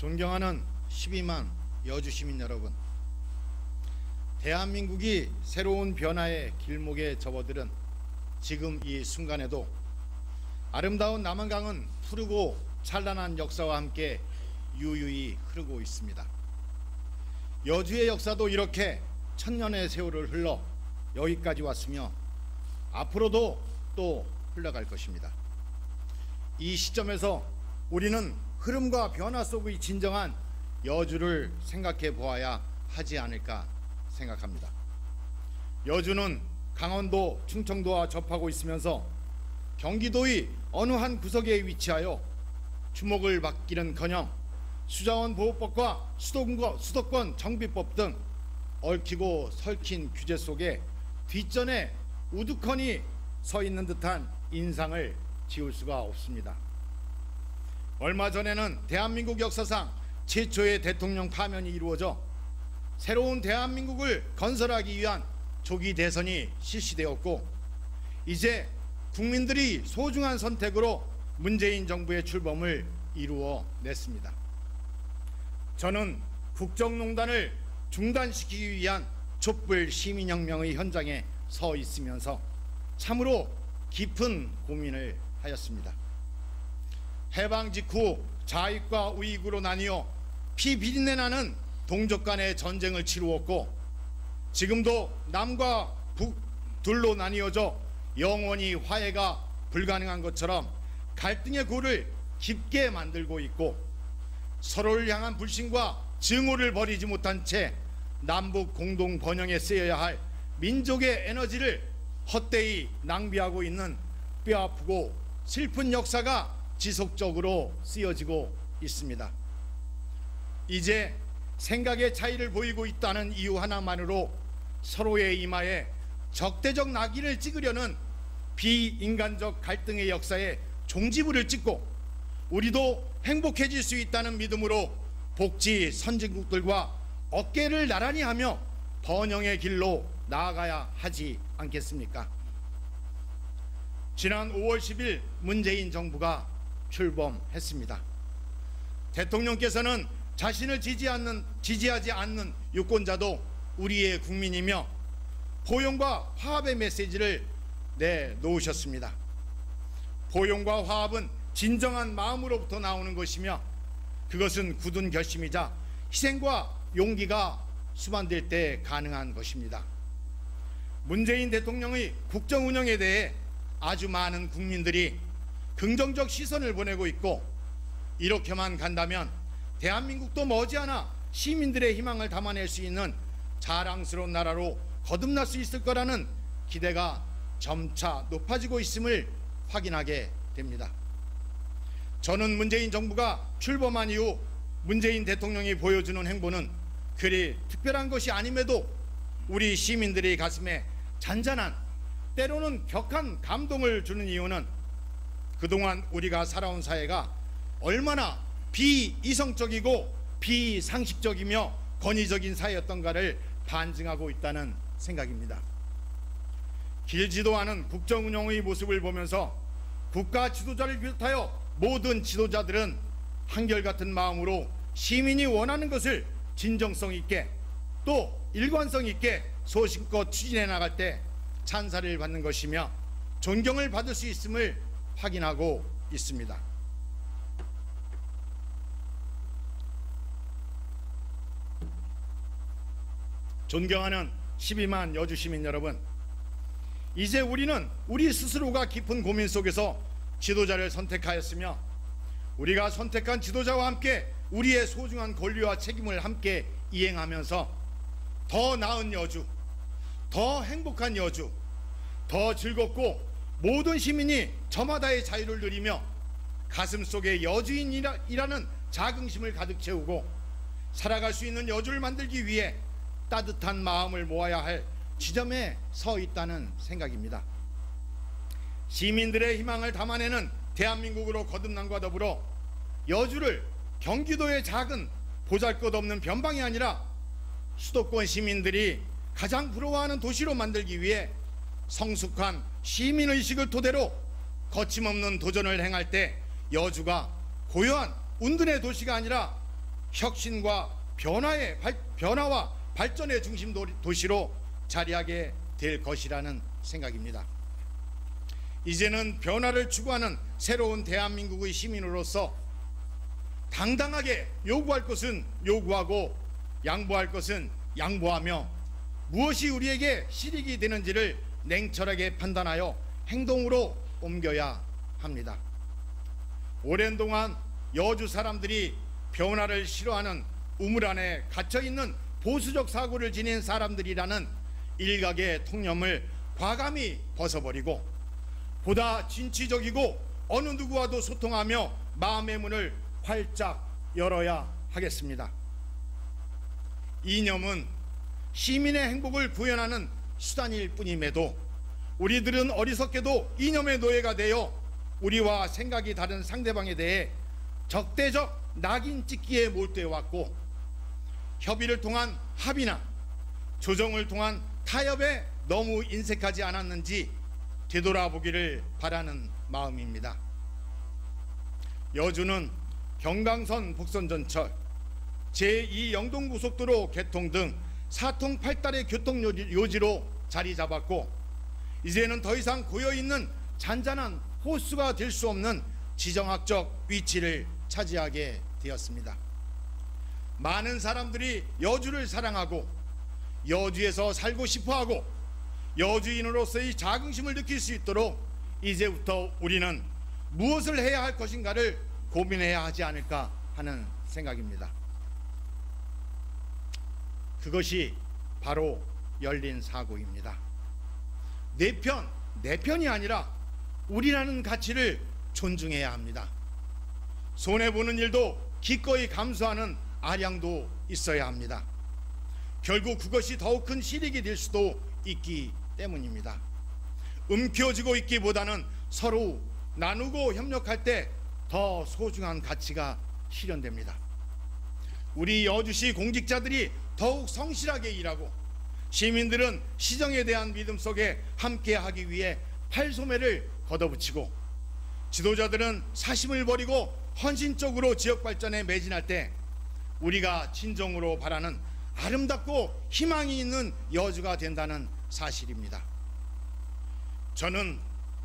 존경하는 12만 여주 시민 여러분, 대한민국이 새로운 변화의 길목에 접어들은 지금 이 순간에도 아름다운 남한강은 푸르고 찬란한 역사와 함께 유유히 흐르고 있습니다. 여주의 역사도 이렇게 천년의 세월을 흘러 여기까지 왔으며 앞으로도 또 흘러갈 것입니다. 이 시점에서 우리는 흐름과 변화 속의 진정한 여주를 생각해 보아야 하지 않을까 생각합니다. 여주는 강원도, 충청도와 접하고 있으면서 경기도의 어느 한 구석에 위치하여 주목을 받기는커녕 수자원 보호법과 수도권 정비법 등 얽히고 설킨 규제 속에 뒷전에 우두커니 서 있는 듯한 인상을 지울 수가 없습니다. 얼마 전에는 대한민국 역사상 최초의 대통령 파면이 이루어져 새로운 대한민국을 건설하기 위한 조기 대선이 실시되었고, 이제 국민들이 소중한 선택으로 문재인 정부의 출범을 이루어냈습니다. 저는 국정농단을 중단시키기 위한 촛불 시민혁명의 현장에 서 있으면서 참으로 깊은 고민을 하였습니다. 해방 직후 좌익과 우익으로 나뉘어 피비린내 나는 동족 간의 전쟁을 치루었고, 지금도 남과 북 둘로 나뉘어져 영원히 화해가 불가능한 것처럼 갈등의 골을 깊게 만들고 있고, 서로를 향한 불신과 증오를 버리지 못한 채 남북 공동 번영에 쓰여야 할 민족의 에너지를 헛되이 낭비하고 있는 뼈아프고 슬픈 역사가 지속적으로 쓰여지고 있습니다. 이제 생각의 차이를 보이고 있다는 이유 하나만으로 서로의 이마에 적대적 낙인을 찍으려는 비인간적 갈등의 역사에 종지부를 찍고, 우리도 행복해질 수 있다는 믿음으로 복지 선진국들과 어깨를 나란히 하며 번영의 길로 나아가야 하지 않겠습니까? 지난 5월 10일 문재인 정부가 출범했습니다. 대통령께서는 자신을 지지하지 않는 유권자도 우리의 국민이며 포용과 화합의 메시지를 내놓으셨습니다. 포용과 화합은 진정한 마음으로부터 나오는 것이며, 그것은 굳은 결심이자 희생과 용기가 수반될 때 가능한 것입니다. 문재인 대통령의 국정 운영에 대해 아주 많은 국민들이 긍정적 시선을 보내고 있고, 이렇게만 간다면 대한민국도 머지않아 시민들의 희망을 담아낼 수 있는 자랑스러운 나라로 거듭날 수 있을 거라는 기대가 점차 높아지고 있음을 확인하게 됩니다. 저는 문재인 정부가 출범한 이후 문재인 대통령이 보여주는 행보는 그리 특별한 것이 아님에도 우리 시민들의 가슴에 잔잔한, 때로는 격한 감동을 주는 이유는 그동안 우리가 살아온 사회가 얼마나 비이성적이고 비상식적이며 권위적인 사회였던가를 반증하고 있다는 생각입니다. 길지도 않은 국정운영의 모습을 보면서 국가 지도자를 비롯하여 모든 지도자들은 한결같은 마음으로 시민이 원하는 것을 진정성 있게 또 일관성 있게 소신껏 추진해 나갈 때 찬사를 받는 것이며 존경을 받을 수 있음을 확인하고 있습니다. 존경하는 12만 여주 시민 여러분, 이제 우리는 우리 스스로가 깊은 고민 속에서 지도자를 선택하였으며, 우리가 선택한 지도자와 함께 우리의 소중한 권리와 책임을 함께 이행하면서 더 나은 여주, 더 행복한 여주, 더 즐겁고 모든 시민이 저마다의 자유를 누리며 가슴속에 여주인이라는 자긍심을 가득 채우고 살아갈 수 있는 여주를 만들기 위해 따뜻한 마음을 모아야 할 지점에 서 있다는 생각입니다. 시민들의 희망을 담아내는 대한민국으로 거듭남과 더불어 여주를 경기도의 작은 보잘것없는 변방이 아니라 수도권 시민들이 가장 부러워하는 도시로 만들기 위해 성숙한 시민의식을 토대로 거침없는 도전을 행할 때 여주가 고요한 운둔의 도시가 아니라 혁신과 변화와 발전의 중심 도시로 자리하게 될 것이라는 생각입니다. 이제는 변화를 추구하는 새로운 대한민국의 시민으로서 당당하게 요구할 것은 요구하고 양보할 것은 양보하며 무엇이 우리에게 실익이 되는지를 냉철하게 판단하여 행동으로 옮겨야 합니다. 오랜 동안 여주 사람들이 변화를 싫어하는 우물 안에 갇혀있는 보수적 사고를 지닌 사람들이라는 일각의 통념을 과감히 벗어버리고 보다 진취적이고 어느 누구와도 소통하며 마음의 문을 활짝 열어야 하겠습니다. 이념은 시민의 행복을 구현하는 수단일 뿐임에도 우리들은 어리석게도 이념의 노예가 되어 우리와 생각이 다른 상대방에 대해 적대적 낙인 찍기에 몰두해 왔고, 협의를 통한 합의나 조정을 통한 타협에 너무 인색하지 않았는지 되돌아보기를 바라는 마음입니다. 여주는 경강선 복선전철, 제2 영동고속도로 개통 등 사통팔달의 교통요지로 자리 잡았고, 이제는 더 이상 고여있는 잔잔한 호수가 될 수 없는 지정학적 위치를 차지하게 되었습니다. 많은 사람들이 여주를 사랑하고 여주에서 살고 싶어하고 여주인으로서의 자긍심을 느낄 수 있도록 이제부터 우리는 무엇을 해야 할 것인가를 고민해야 하지 않을까 하는 생각입니다. 그것이 바로 열린 사고입니다. 내 편이 아니라 우리라는 가치를 존중해야 합니다. 손해보는 일도 기꺼이 감수하는 아량도 있어야 합니다. 결국 그것이 더욱 큰 실익이 될 수도 있기 때문입니다. 움켜쥐고 있기보다는 서로 나누고 협력할 때 더 소중한 가치가 실현됩니다. 우리 여주시 공직자들이 더욱 성실하게 일하고 시민들은 시정에 대한 믿음 속에 함께하기 위해 팔소매를 걷어붙이고 지도자들은 사심을 버리고 헌신적으로 지역 발전에 매진할 때 우리가 진정으로 바라는 아름답고 희망이 있는 여주가 된다는 사실입니다. 저는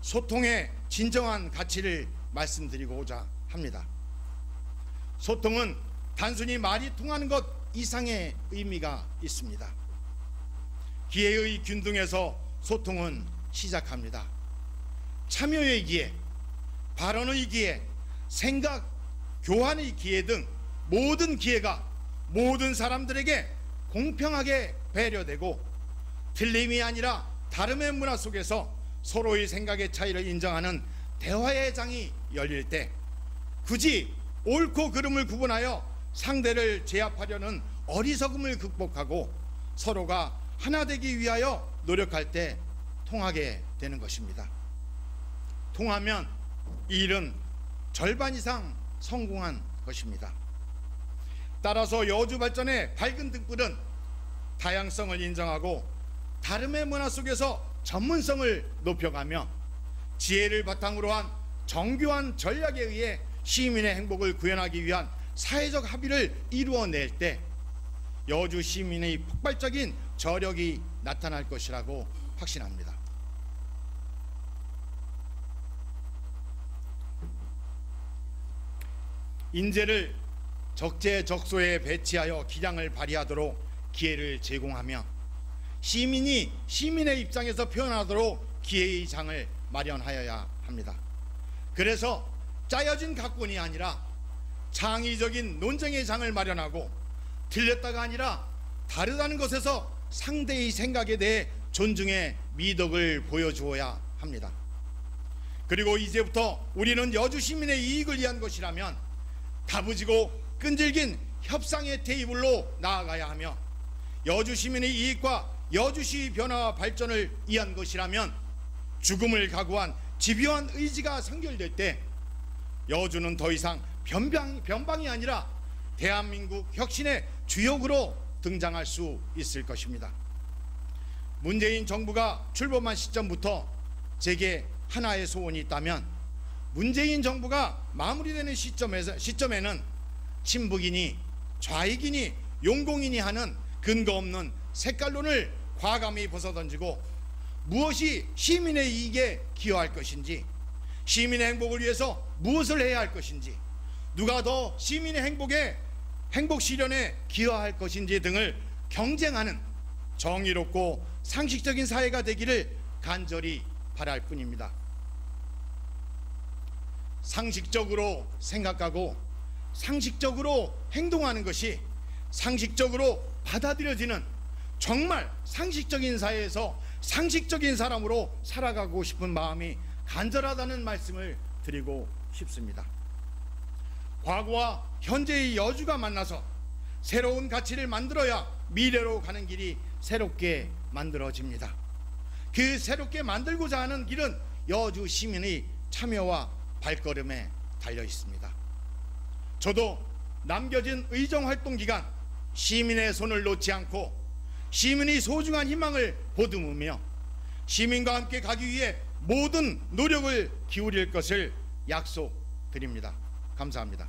소통의 진정한 가치를 말씀드리고자 합니다. 소통은 단순히 말이 통하는 것 이상의 의미가 있습니다. 기회의 균등에서 소통은 시작합니다. 참여의 기회, 발언의 기회, 생각 교환의 기회 등 모든 기회가 모든 사람들에게 공평하게 배려되고 틀림이 아니라 다름의 문화 속에서 서로의 생각의 차이를 인정하는 대화의 장이 열릴 때 굳이 옳고 그름을 구분하여 상대를 제압하려는 어리석음을 극복하고 서로가 하나 되기 위하여 노력할 때 통하게 되는 것입니다. 통하면 이 일은 절반 이상 성공한 것입니다. 따라서 여주 발전의 밝은 등불은 다양성을 인정하고 다름의 문화 속에서 전문성을 높여가며 지혜를 바탕으로 한 정교한 전략에 의해 시민의 행복을 구현하기 위한 사회적 합의를 이루어낼 때 여주 시민의 폭발적인 저력이 나타날 것이라고 확신합니다. 인재를 적재적소에 배치하여 기량을 발휘하도록 기회를 제공하며 시민이 시민의 입장에서 표현하도록 기회의 장을 마련하여야 합니다. 그래서 짜여진 각본이 아니라 창의적인 논쟁의 장을 마련하고 틀렸다가 아니라 다르다는 것에서 상대의 생각에 대해 존중의 미덕을 보여주어야 합니다. 그리고 이제부터 우리는 여주 시민의 이익을 위한 것이라면 다부지고 끈질긴 협상의 테이블로 나아가야 하며 여주 시민의 이익과 여주시 변화와 발전을 위한 것이라면 죽음을 각오한 집요한 의지가 선결될 때 여주는 더 이상 변방이 아니라 대한민국 혁신의 주역으로 등장할 수 있을 것입니다. 문재인 정부가 출범한 시점부터 제게 하나의 소원이 있다면 문재인 정부가 마무리되는 시점에는 친북이니 좌익이니 용공이니 하는 근거 없는 색깔론을 과감히 벗어던지고 무엇이 시민의 이익에 기여할 것인지, 시민의 행복을 위해서 무엇을 해야 할 것인지, 누가 더 시민의 행복 실현에 기여할 것인지 등을 경쟁하는 정의롭고 상식적인 사회가 되기를 간절히 바랄 뿐입니다. 상식적으로 생각하고 상식적으로 행동하는 것이 상식적으로 받아들여지는 정말 상식적인 사회에서 상식적인 사람으로 살아가고 싶은 마음이 간절하다는 말씀을 드리고 싶습니다. 과거와 현재의 여주가 만나서 새로운 가치를 만들어야 미래로 가는 길이 새롭게 만들어집니다. 그 새롭게 만들고자 하는 길은 여주 시민의 참여와 발걸음에 달려 있습니다. 저도 남겨진 의정활동 기간 시민의 손을 놓지 않고 시민의 소중한 희망을 보듬으며 시민과 함께 가기 위해 모든 노력을 기울일 것을 약속드립니다. 감사합니다.